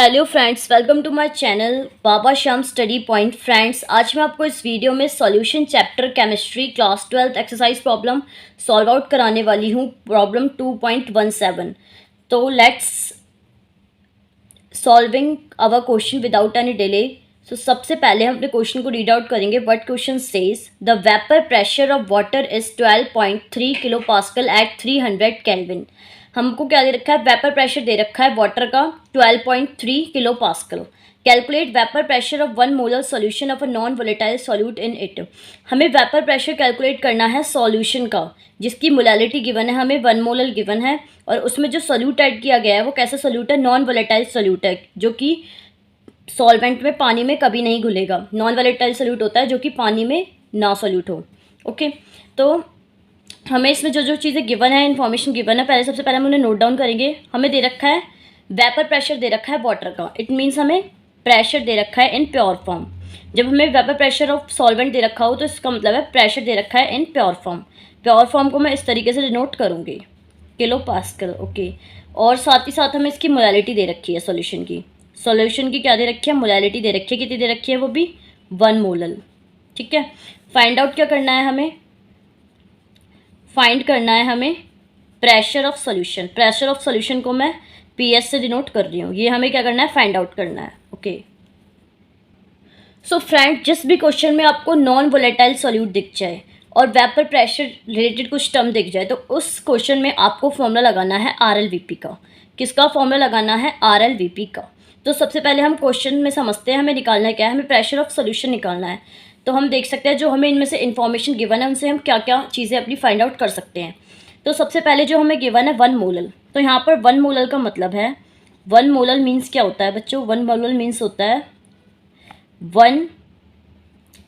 Hello friends, welcome to my channel Baba Shyam study point. Friends, आज मैं आपको इस वीडियो में solution chapter chemistry class 12 exercise problem solve out कराने वाली हूँ। प्रॉब्लम 2.17। तो let's solving our question without any delay. So सबसे पहले हम अपने क्वेश्चन को रीड आउट करेंगे। What question says the vapour pressure of water is 12.3 kilo pascal at 300 kelvin. हमको क्या दे रखा है? वेपर प्रेशर दे रखा है वाटर का 12.3 kilo pascal. Calculate vapour pressure of 1 molar solution of a non volatile solute in it. हमें vapour pressure calculate करना है सॉल्यूशन का, जिसकी मोलैलिटी गिवन है, हमें 1 मोलर गिवन है, और उसमें जो सोल्यूट ऐड किया गया है वो कैसा सोल्यूट है? नॉन वोलेटाइल सोल्यूट है, जो कि सॉल्वेंट में, पानी में कभी नहीं घुलेगा। नॉन वोलेटाइल सोल्यूट होता है जो कि पानी में ना सोल्यूट हो। ओके, तो हमें इसमें जो जो चीज़ें गिवन है, इन्फॉर्मेशन गिवन है, पहले सबसे पहले हम उन्हें नोट डाउन करेंगे। हमें दे रखा है वेपर प्रेशर दे रखा है वाटर का। इट मीन्स हमें प्रेशर दे रखा है इन प्योर फॉर्म। जब हमें वेपर प्रेशर ऑफ सॉल्वेंट दे रखा हो तो इसका मतलब है प्रेशर दे रखा है इन प्योर फॉर्म। प्योर फॉर्म को मैं इस तरीके से डिनोट करूँगी, किलो पास्कल। ओके, और साथ ही साथ हमें इसकी मोलैलिटी दे रखी है सॉल्यूशन की। सॉल्यूशन की क्या दे रखी है? मोलैलिटी दे रखी है। कितनी दे रखी है? वो भी 1 मोलर। ठीक है, फाइंड आउट क्या करना है? हमें फाइंड करना है हमें pressure of solution. Pressure of solution को मैं PS से डिनोट कर रही हूँ। ये हमें क्या करना है? फाइंड आउट करना है। ओके, सो फ्रेंड, जिस भी क्वेश्चन में आपको नॉन वोलेटाइल सॉल्यूट दिख जाए और वेपर प्रेशर रिलेटेड कुछ टर्म दिख जाए तो उस क्वेश्चन में आपको फॉर्मूला लगाना है RLVP का। किसका फॉर्मूला लगाना है? RLVP का। तो सबसे पहले हम क्वेश्चन में समझते हैं हमें निकालना है क्या है। हमें प्रेशर ऑफ सॉल्यूशन निकालना है। तो हम देख सकते हैं जो हमें इनमें से इन्फॉर्मेशन गिवन है उनसे हम क्या क्या चीज़ें अपनी फाइंड आउट कर सकते हैं। तो सबसे पहले जो हमें गिवन है 1 मोलर। तो यहाँ पर 1 मोलर का मतलब है, 1 मोलर मीन्स क्या होता है बच्चों? 1 मोलर मीन्स होता है 1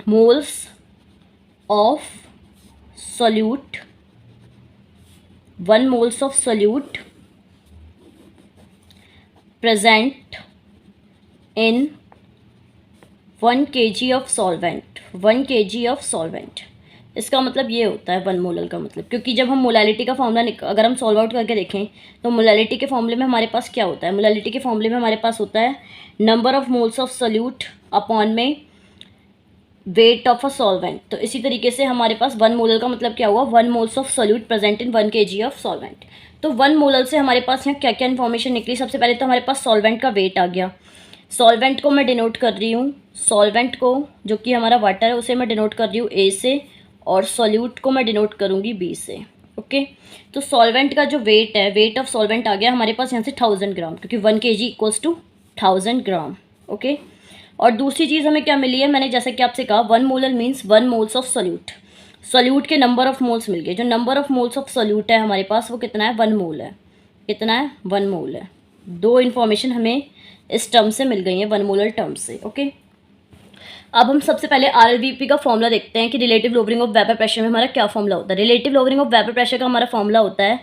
moles of solute, 1 moles of solute present in 1 kg of solvent। 1 kg of solvent, इसका मतलब ये होता है 1 मोलर का मतलब। क्योंकि जब हम मोलैलिटी का फॉर्मूला अगर हम सॉल्व आउट करके देखें तो मोलैलिटी के फॉर्मूले में हमारे पास क्या होता है? मोलैलिटी के फॉर्मूले में हमारे पास होता है number of moles of solute upon में वेट ऑफ अ सॉल्वेंट। तो इसी तरीके से हमारे पास 1 मोलर का मतलब क्या हुआ? 1 moles of solute present in 1 kg of solvent. तो 1 मोलर से हमारे पास यहाँ क्या क्या इन्फॉर्मेशन निकली? सबसे पहले तो हमारे पास सॉल्वेंट का वेट आ गया। सॉल्वेंट को मैं डिनोट कर रही हूँ, सॉल्वेंट को जो कि हमारा वाटर है उसे मैं डिनोट कर रही हूँ A से, और सोल्यूट को मैं डिनोट करूँगी B से। ओके, तो सॉल्वेंट का जो वेट है, वेट ऑफ सॉल्वेंट आ गया हमारे पास यहाँ से 1000 ग्राम, क्योंकि 1 kg equals to 1000 gram. Okay, और दूसरी चीज़ हमें क्या मिली है? मैंने जैसे कि आपसे कहा 1 molar means 1 moles of solute. Solute के नंबर ऑफ मोल्स मिल गए। जो number of moles of solute है हमारे पास वो कितना है? 1 मोल है। कितना है? 1 मोल है। दो इन्फॉर्मेशन हमें इस टर्म से मिल गई है, 1 मोलर टर्म से। ओके, अब हम सबसे पहले RLVP का फॉर्मूला देखते हैं कि relative lowering of vapour pressure में हमारा क्या फॉर्मूला होता है। Relative lowering of vapour pressure का हमारा फॉर्मूला होता है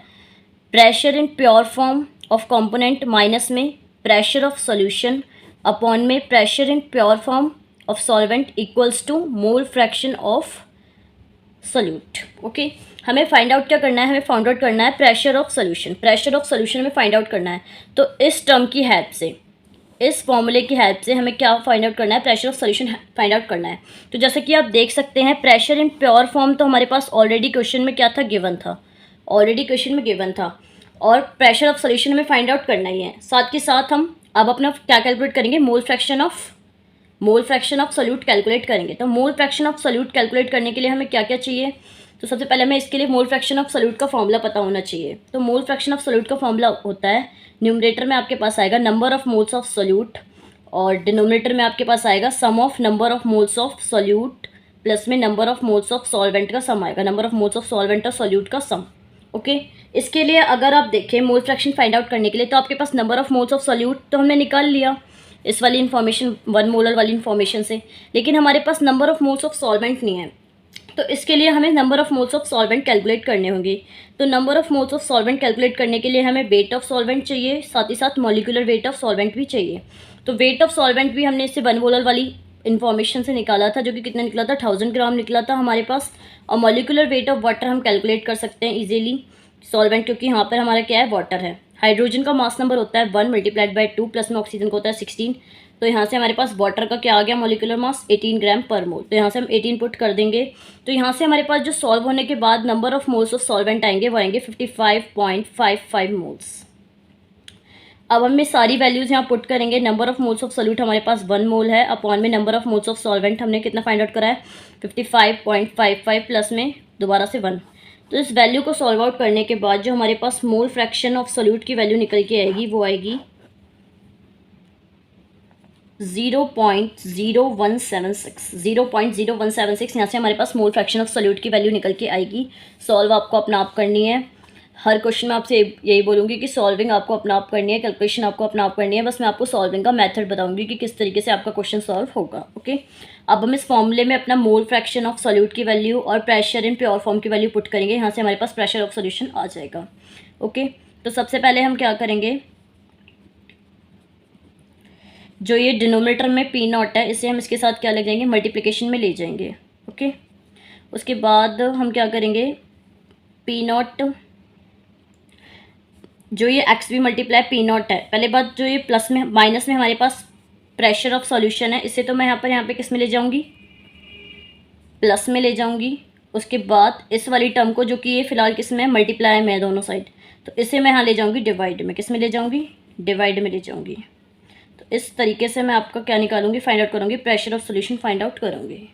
pressure in pure form of component minus में प्रेशर ऑफ सोल्यूशन अपॉन में pressure in pure form of solvent equals to mole fraction of solute. Okay, हमें find out क्या करना है? हमें फाइंड आउट करना है pressure of solution. Pressure of solution में फाइंड आउट करना है। तो इस टर्म की हेल्प से, इस फॉर्मूले की हेल्प से हमें क्या फाइंड आउट करना है? Pressure of solution find out करना है। तो जैसे कि आप देख सकते हैं प्रेशर इन प्योर फॉर्म तो हमारे पास ऑलरेडी क्वेश्चन में क्या था? गिवन था। ऑलरेडी क्वेश्चन में गिवन था, और प्रेशर ऑफ सोल्यूशन में फाइंड आउट करना ही है। साथ के साथ हम अब अपना क्या कैलकुलेट करेंगे? मोल फ्रैक्शन ऑफ सोल्यूट कैलकुलेट करेंगे। तो mole fraction of solute calculate करने के लिए हमें क्या क्या चाहिए? तो सबसे पहले हमें इसके लिए मोल फ्रैक्शन ऑफ सोल्यूट का फॉर्मूला पता होना चाहिए। तो मोल फ्रैक्शन ऑफ सोल्यूट का फॉर्मूला होता है, न्यूमरेटर में आपके पास आएगा number of moles of solute, और डिनोमिनेटर में आपके पास आएगा sum of number of moles of solute plus में number of moles of solvent का सम आएगा, number of moles of solvent और सोल्यूट का सम। ओके, इसके लिए अगर आप देखें मोल फ्रैक्शन फाइंड आउट करने के लिए तो आपके पास number of moles of solute तो हमने निकाल लिया इस वाली इन्फॉर्मेशन 1 मोलर वाली इन्फॉर्मेशन से, लेकिन हमारे पास number of moles of solvent नहीं है। तो इसके लिए हमें number of moles of solvent calculate करने होंगे। तो number of moles of solvent calculate करने के लिए हमें वेट ऑफ सॉल्वेंट चाहिए, साथ ही साथ मॉलिक्यूलर वेट ऑफ सॉल्वेंट भी चाहिए। तो वेट ऑफ सॉल्वेंट भी हमने इससे 1 मोलर वाली इन्फॉर्मेशन से निकाला था, जो कि कितना निकला था? 1000 ग्राम निकला था हमारे पास। और मॉलिक्यूलर वेट ऑफ वाटर हम कैलकुलेट कर सकते हैं इजीली सॉल्वेंट, क्योंकि यहाँ पर हमारा क्या है? वाटर है। हाइड्रोजन का मास नंबर होता है 1 मल्टीप्लाइड बाय 2, प्लस में ऑक्सीजन का होता है 16। तो यहाँ से हमारे पास वाटर का क्या आ गया मॉलिक्यूलर मास 18 ग्राम पर मोल। तो यहाँ से हम 18 पुट कर देंगे। तो यहाँ से हमारे पास जो सॉल्व होने के बाद number of moles of solvent आएंगे वो आएंगे 55.55 मोल्स। अब हम ये सारी वैल्यूज़ यहाँ पुट करेंगे। Number of moles of solute हमारे पास 1 मोल है, अपॉन में number of moles of solvent हमने कितना फाइंड आउट करा है 55.55 प्लस में दोबारा से 1। तो इस वैल्यू को सॉल्व आउट करने के बाद जो हमारे पास मोल फ्रैक्शन ऑफ सोल्यूट की वैल्यू निकल के आएगी वो आएगी 0.0176। यहाँ से हमारे पास मोल फ्रैक्शन ऑफ सोल्यूट की वैल्यू निकल के आएगी। सॉल्व आपको अपना आप करनी है। हर क्वेश्चन में आपसे यही बोलूँगी कि सॉल्विंग आपको अपना आप करनी है, कैलकुलेशन आपको अपना आप करनी है। बस मैं आपको सॉल्विंग का मेथड बताऊंगी कि किस तरीके से आपका क्वेश्चन सॉल्व होगा। ओके, अब हम इस फॉर्मूले में अपना मोल फ्रैक्शन ऑफ सोल्यूट की वैल्यू और प्रेशर इन प्योर फॉर्म की वैल्यू पुट करेंगे। यहाँ से हमारे पास प्रेशर ऑफ सोल्यूशन आ जाएगा। ओके, तो सबसे पहले हम क्या करेंगे, जो ये डिनोमिनेटर में पी नॉट है इसे हम इसके साथ क्या ले जाएंगे, मल्टीप्लिकेशन में ले जाएंगे। ओके, उसके बाद हम क्या करेंगे, पी नॉट जो ये X B multiply P naught है, पहले बात जो ये प्लस में माइनस में हमारे पास प्रेशर ऑफ सॉल्यूशन है, इसे तो मैं यहाँ पे किस में ले जाऊँगी, प्लस में ले जाऊँगी। उसके बाद इस वाली टर्म को जो कि ये फिलहाल किस में मल्टीप्लाई में है दोनों साइड, तो इसे मैं यहाँ ले जाऊँगी डिवाइड में। किस में ले जाऊँगी, डिवाइड में ले जाऊँगी। तो इस तरीके से मैं आपका क्या निकालूंगी, फाइंड आउट करूँगी, pressure of solution find out करूँगी।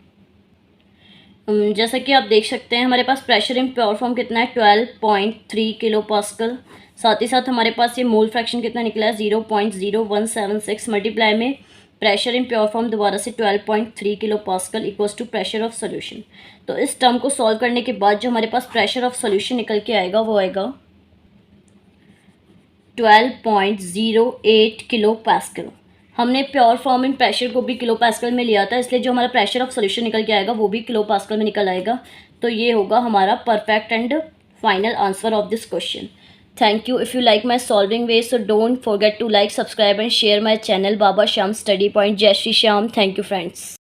जैसा कि आप देख सकते हैं हमारे पास प्रेशर इन प्योर फॉर्म कितना है 12.3 किलो पास्कल। साथ ही साथ हमारे पास ये मोल फ्रैक्शन कितना निकला है 0.0176 मल्टीप्लाई में प्रेशर इन प्योर फॉर्म दोबारा से 12.3 kilo pascal equals to pressure of solution. तो इस टर्म को सॉल्व करने के बाद जो हमारे पास प्रेशर ऑफ सोल्यूशन निकल के आएगा वो आएगा 12.08 किलो पास्कल। हमने प्योर फॉर्म इन प्रेशर को भी किलो पास्कल में लिया था, इसलिए जो हमारा प्रेशर ऑफ सोल्यूशन निकल के आएगा वो भी किलो पास्कल में निकल आएगा। तो ये होगा हमारा perfect and final answer of this question. Thank you. If you like my solving ways, so don't forget to like, subscribe and share my channel Baba Shyam Study Point. Jai Shri Shyam. Thank you friends.